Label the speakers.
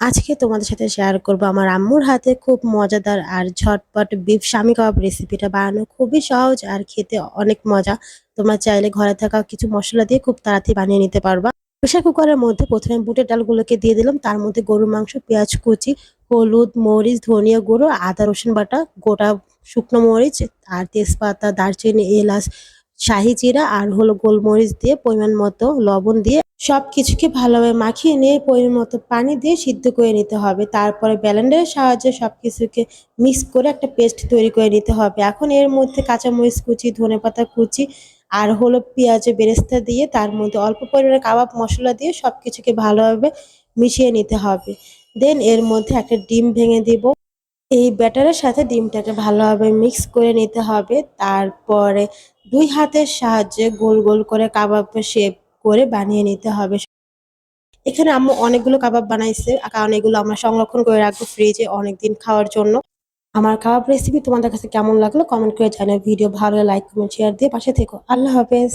Speaker 1: আজকে তোমাদের সাথে শেয়ার করব আমার আম্মুর হাতে খুব মজাদার আর ঝটপট বিফ শামি কাবাব রেসিপিটা বানানো খুবই সহজ আর খেতে অনেক মজা। তোমরা চাইলে ঘরে থাকা কিছু মশলা দিয়ে খুব তাড়াতাড়ি বানিয়ে নিতে পারবা। প্রেসার কুকারের মধ্যে প্রথমে বুটের ডালগুলোকে দিয়ে দিলাম, তার মধ্যে গরুর মাংস, পেঁয়াজ কুচি, হলুদ, মরিচ, ধনিয়া গুঁড়ো, আদা রসুন বাটা, গোটা শুকনো মরিচ আর তেজপাতা, দারচিনি, এলাচ, শাহি জিরা আর হলো গোলমরিচ দিয়ে পরিমাণ মতো লবণ দিয়ে সবকিছুকে ভালোভাবে মাখিয়ে নিয়ে পরিমাণ মতো পানি দিয়ে সিদ্ধ করে নিতে হবে। তারপরে ব্লেন্ডারের সাহায্যে সবকিছুকে মিক্স করে একটা পেস্ট তৈরি করে নিতে হবে। এখন এর মধ্যে কাঁচামরিচ কুচি, ধনেপাতা কুচি আর হলো পেঁয়াজের বেরেস্তা দিয়ে তার মধ্যে অল্প পরিমাণে কাবাব মসলা দিয়ে সবকিছুকে ভালোভাবে মিশিয়ে নিতে হবে। দেন এর মধ্যে একটা ডিম ভেঙে দিব। এই ব্যাটারের সাথে ডিমটাকে ভালোভাবে মিক্স করে নিতে হবে। তারপরে ২ হাতের সাহায্যে গোল, গোল করে কাবাবের শেপ করে বানিয়ে নিতে হবে। এখানে আম্মু অনেকগুলো কাবাব বানাইছে, কারণ এগুলো আমরা সংরক্ষণ করে রাখবো ফ্রিজে অনেকদিন খাওয়ার জন্য। আমার কাবাব রেসিপি তোমাদের কাছে কেমন লাগলো কমেন্ট করে জানাও। ভিডিও ভালো লাগলে লাইক, কমেন্ট, শেয়ার দিয়ে পাশে থেকো। আল্লাহ হাফেজ।